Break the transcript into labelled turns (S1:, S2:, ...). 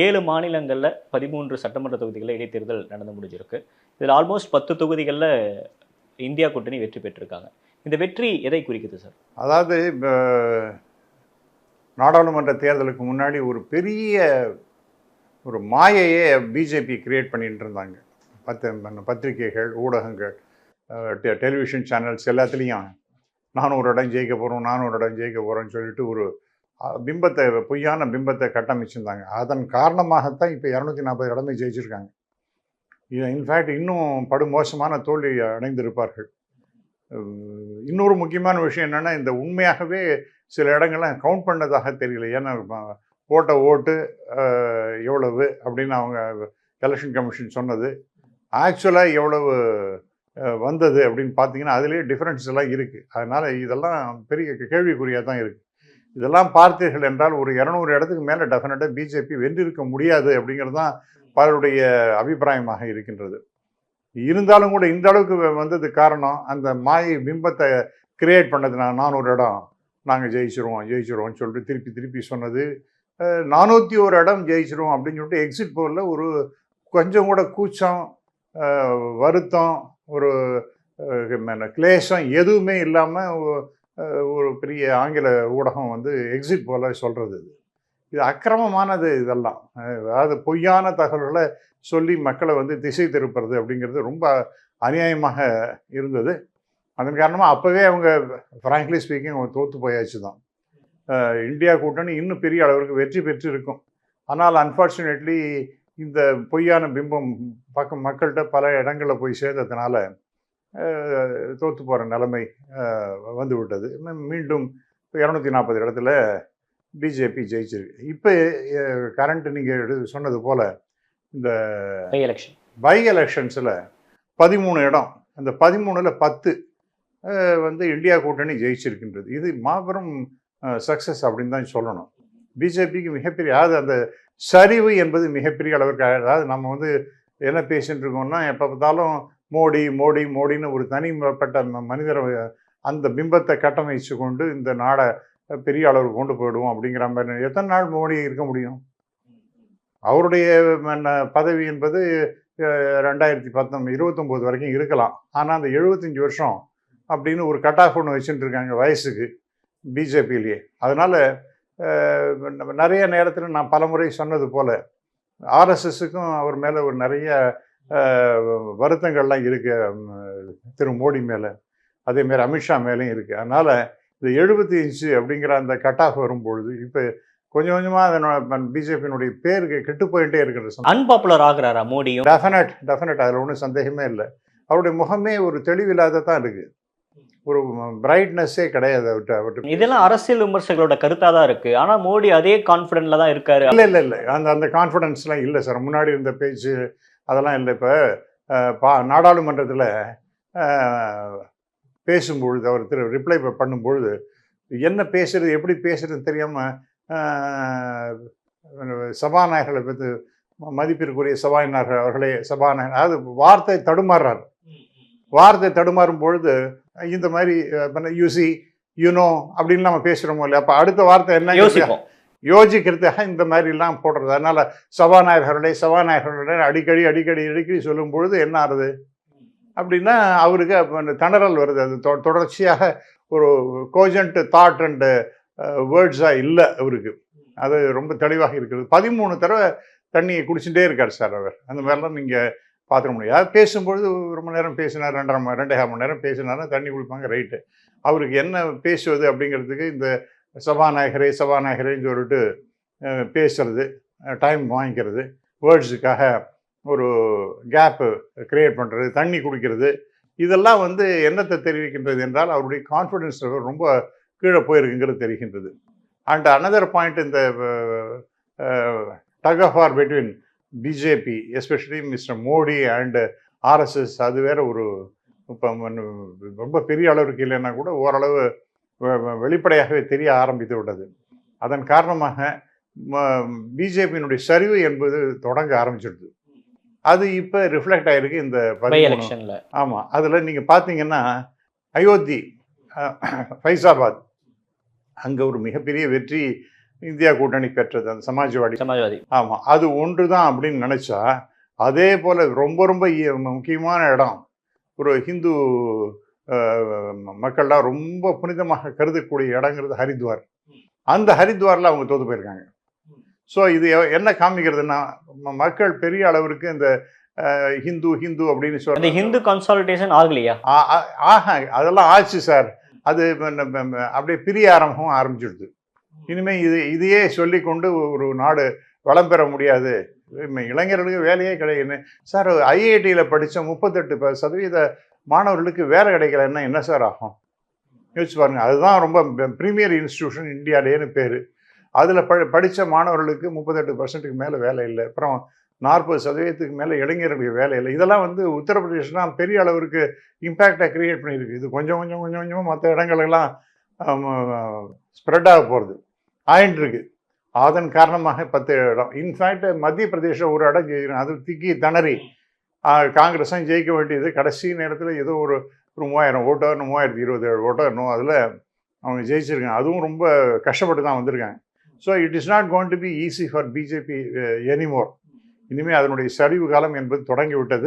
S1: 7 மாநிலங்கள்ல 13 சட்டமன்ற தொகுதிகள்ல இடைத்தேர்தல் நடந்து முடிஞ்சிருக்கு. இதில் ஆல்மோஸ்ட் 10 தொகுதிகள்ல இந்தியா கூட்டணி வெற்றி பெற்றிருக்காங்க. இந்த வெற்றி எதை குறிக்குது சார்?
S2: அதாவது நாடாளுமன்ற தேர்தலுக்கு முன்னாடி ஒரு பெரிய ஒரு மாயையே பிஜேபி கிரியேட் பண்ணிட்டு இருந்தாங்க. பத்திரிகைகள், ஊடகங்கள், டெலிவிஷன் சேனல்ஸ் எல்லாத்துலேயும் 400 இடம் ஜெயிக்க போகிறோம், 400 இடம் ஜெயிக்க போகிறோம்னு சொல்லிட்டு ஒரு பொய்யான பிம்பத்தை கட்டமைச்சிருந்தாங்க. அதன் காரணமாகத்தான் இப்போ 240 இடமே ஜெயிச்சிருக்காங்க. இன்ஃபேக்ட் இன்னும் படுமோசமான தோல்வி அடைந்திருப்பார்கள். இன்னொரு முக்கியமான விஷயம் என்னென்னா, இந்த உண்மையாகவே சில இடங்கள்லாம் கவுண்ட் பண்ணதாக தெரியல. ஏன்னா போட்ட ஓட்டு எவ்வளவு அப்படின்னு அவங்க எலெக்ஷன் கமிஷன் சொன்னது, ஆக்சுவலாக எவ்வளவு வந்தது அப்படின்னு பார்த்தீங்கன்னா அதுலேயே டிஃப்ரென்ஸ் எல்லாம் இருக்குது. அதனால் இதெல்லாம் பெரிய கேள்விக்குறியாக தான் இருக்குது. இதெல்லாம் பார்த்தீர்கள் என்றால் ஒரு 200 இடத்துக்கு மேலே டெஃபினட்டாக பிஜேபி வென்றிருக்க முடியாது அப்படிங்கிறது தான் பலருடைய அபிப்பிராயமாக இருக்கின்றது. இருந்தாலும் கூட இந்த அளவுக்கு வந்தது காரணம் அந்த மாயை பிம்பத்தை கிரியேட் பண்ணது. 400 இடம் நாங்கள் ஜெயிச்சிருவோம்னு சொல்லிட்டு திருப்பி திருப்பி சொன்னது. 401 இடம் ஜெயிச்சிருவோம் அப்படின்னு சொல்லிட்டு எக்ஸிட் போலில் ஒரு கொஞ்சம் கூட கூச்சம், வருத்தம், ஒரு கிளேஷம் எதுவுமே இல்லாமல் ஒரு பெரிய ஆங்கில ஊடகம் எக்ஸிட் போல சொல்கிறது. இது அக்கிரமமானது. இதெல்லாம் அதாவது பொய்யான தகவல்களை சொல்லி மக்களை திசை திருப்புறது அப்படிங்கிறது ரொம்ப அநியாயமாக இருந்தது. அதன் காரணமாக அப்போவே அவங்க ஃப்ராங்க்லி ஸ்பீக்கிங் அவங்க தோற்று போயாச்சு தான். இந்தியா கூட்டணி இன்னும் பெரிய அளவிற்கு வெற்றி பெற்று இருக்கும். ஆனால் அன்ஃபார்ச்சுனேட்லி இந்த பொய்யான பிம்பம் மக்கள்கிட்ட பல இடங்களில் போய் சேர்ந்ததுனால தோற்று போகிற நிலைமை வந்து விட்டது. மீண்டும் 240 இடத்துல பிஜேபி ஜெயிச்சிருக்கு. இப்போ கரண்ட் நீங்கள் சொன்னது போல் இந்த பை எலெக்ஷன்ஸில் 13 இடம், அந்த 13ல் 10 இந்தியா கூட்டணி ஜெயிச்சிருக்கின்றது. இது மாபெரும் சக்ஸஸ் அப்படின்னு தான் சொல்லணும். பிஜேபிக்கு மிகப்பெரிய, அதாவது அந்த சரிவு என்பது மிகப்பெரிய அளவிற்கு, அதாவது நம்ம என்ன பேசிட்டு இருக்கோம்னா எப்போ பார்த்தாலும் மோடி மோடி மோடின்னு ஒரு தனிப்பட்ட மனிதரை அந்த பிம்பத்தை கட்டமைச்சு கொண்டு இந்த நாடை பெரிய அளவுக்கு கொண்டு போயிடுவோம் அப்படிங்கிற மாதிரி. எத்தனை நாள் மோடி இருக்க முடியும்? அவருடைய பதவி என்பது 2029 வரைக்கும் இருக்கலாம். ஆனால் அந்த 75 வருஷம் அப்படின்னு ஒரு கட் ஆஃப் ஒன்று வச்சுட்டு இருக்காங்க வயசுக்கு பிஜேபியிலேயே. அதனால் நிறைய நேரத்தில் நான் பலமுறை சொன்னது போல் ஆர்எஸ்எஸ்ஸுக்கும் அவர் மேலே ஒரு நிறைய வருத்தங்கள்லாம் இருக்குது திரு மோடி மேலே, அதேமாரி அமித்ஷா மேலேயும் இருக்குது. அதனால் இந்த 75 அப்படிங்கிற அந்த கட் ஆஃப் வரும்பொழுது இப்போ கொஞ்சம் கொஞ்சமாக பிஜேபியினுடைய பேருக்கு கெட்டு போயிட்டே இருக்கிறது.
S1: அன்பாப்புலர் ஆகிறாரா மோடியும்?
S2: டெஃபினட் அதில் ஒன்றும் சந்தேகமே இல்லை. அவருடைய முகமே ஒரு தெளிவில்லாத தான் இருக்குது, ஒரு பிரைட்னஸே கிடையாது அவர்கிட்ட.
S1: இதெல்லாம் அரசியல் விமர்சகர்களோட கருத்தாக தான் இருக்குது. ஆனால் மோடி அதே கான்ஃபிடென்ட்ல தான் இருக்காரு.
S2: இல்லை அந்த கான்ஃபிடென்ஸ்லாம் இல்லை சார். முன்னாடி இருந்த பேச்சு அதெல்லாம் இல்லை. இப்போ நாடாளுமன்றத்தில் பேசும்பொழுது அவர் ரிப்ளை பண்ணும்பொழுது என்ன பேசுறது எப்படி பேசுறதுன்னு தெரியாமல் சபாநாயகர்களை பற்றி, மதிப்பிற்குரிய சபாநாயகர் அவர்களே, சபாநாயகர் அதாவது வார்த்தை தடுமாறுறார். வார்த்தை தடுமாறும் பொழுது இந்த மாதிரி யூசி யூனோ அப்படின்னு நம்ம பேசுகிறோமோ இல்லையா, அப்போ அடுத்த வார்த்தை என்ன யோசிக்கிறதுக்காக இந்த மாதிரிலாம் போடுறது. அதனால் சபாநாயகர்களே அடிக்கடி சொல்லும் பொழுது என்ன ஆகுது அப்படின்னா அவருக்கு அந்த திணறல் வருது. அது தொடர்ச்சியாக ஒரு கோஜென்ட் தாட் அண்டு வேர்ட்ஸாக இல்லை அவருக்கு. அது ரொம்ப தெளிவாக இருக்கிறது. 13 தடவை தண்ணியை குடிச்சுட்டே இருக்கார் சார் அவர். அந்த மாதிரிலாம் நீங்கள் பார்த்துக்க முடியாது. பேசும்பொழுது ரொம்ப நேரம் பேசினார், 2.5 மணி நேரம் பேசினார்னா தண்ணி குடிப்பாங்க, ரைட்டு. அவருக்கு என்ன பேசுவது அப்படிங்கிறதுக்கு இந்த சபாநாயகரேன்னு சொல்லிட்டு பேசுறது, டைம் வாங்கிக்கிறது, வேர்ட்ஸுக்காக ஒரு கேப்பு கிரியேட் பண்ணுறது, தண்ணி குடிக்கிறது, இதெல்லாம் என்னத்தை தெரிவிக்கின்றது என்றால் அவருடைய கான்ஃபிடென்ஸ் ரொம்ப கீழே போயிருக்குங்கிறது தெரிகின்றது. அண்ட் அனதர் பாயிண்ட், இந்த tug of war between BJP especially mister Modi and RSS, அது வேற ஒரு இப்போ ரொம்ப பெரிய அளவுக்கு இல்லைன்னா கூட ஓரளவு வெளிப்படையாகவே தெரிய ஆரம்பித்து விட்டது. அதன் காரணமாக பிஜேபியினுடைய சரிவு என்பது தொடங்க ஆரம்பிச்சிடுது. அது இப்போ ரிஃப்ளெக்ட் ஆகிருக்கு இந்த எலெக்ஷனில். ஆமாம், அதில் நீங்கள் பார்த்தீங்கன்னா அயோத்தி, ஃபைசாபாத், அங்கே ஒரு மிகப்பெரிய வெற்றி இந்தியா கூட்டணி பெற்றது அந்த சமாஜ்வாடி.
S1: சமாஜ்வாதி.
S2: ஆமாம், அது ஒன்று தான் அப்படின்னு நினச்சா, அதே போல் ரொம்ப ரொம்ப முக்கியமான இடம், ஒரு ஹிந்து மக்கள்லாம் ரொம்ப புனிதமாக கருதக்கூடிய இடங்கிறது ஹரித்வார். அந்த ஹரித்வாரில் அவங்க தோற்று போயிருக்காங்க. ஸோ இது என்ன காமிக்கிறதுன்னா, மக்கள் பெரிய அளவிற்கு இந்த ஹிந்து ஹிந்து அப்படின்னு
S1: அந்த
S2: சொல்லி
S1: ஹிந்து கன்சாலிடேஷன் ஆகலையா?
S2: அதெல்லாம் ஆச்சு சார். அது அப்படியே பிரிய ஆரம்பிச்சிடுது. இனிமேல் இதையே சொல்லி கொண்டு ஒரு நாடு வளம் பெற முடியாது. இளைஞர்களுக்கு வேலையே கிடையாது சார். ஐஐடியில் படித்த 38% மாணவர்களுக்கு வேலை கிடைக்கலன்னா என்ன சார் ஆகும்? யோசிச்சு பாருங்க. அதுதான் ரொம்ப ப்ரீமியர் இன்ஸ்டிடியூஷன் இந்தியாவிலேன்னு பேர். அதில் படித்த மாணவர்களுக்கு 38%க்கு மேலே வேலை இல்லை. அப்புறம் 40% மேலே இளைஞர்களுக்கு வேலை இல்லை. இதெல்லாம் உத்தரப்பிரதேசலாம் பெரிய அளவிற்கு இம்பேக்டை கிரியேட் பண்ணியிருக்கு. இது கொஞ்சம் கொஞ்சம் கொஞ்சம் கொஞ்சமாக மற்ற இடங்களெல்லாம் ஸ்ப்ரெட் ஆக போகிறது ஆயின்ட்டுருக்கு. அதன் காரணமாக 10 இடம். இன்ஃபேக்ட் மத்திய பிரதேசம் ஒரு இடம் ஜெயிக்கணும். அது திக்கி திணறி காங்கிரஸும் ஜெயிக்க வேண்டியது. கடைசி நேரத்தில் ஏதோ ஒரு 3000 ஓட்டோ 3027 ஓட்டோ இன்னும் அதில் அவங்க ஜெயிச்சிருக்காங்க. அதுவும் ரொம்ப கஷ்டப்பட்டு தான் வந்திருக்காங்க. So it is not going to be easy for BJP anymore. இனிமேல் அதனுடைய சரிவு காலம் என்பது தொடங்கிவிட்டது.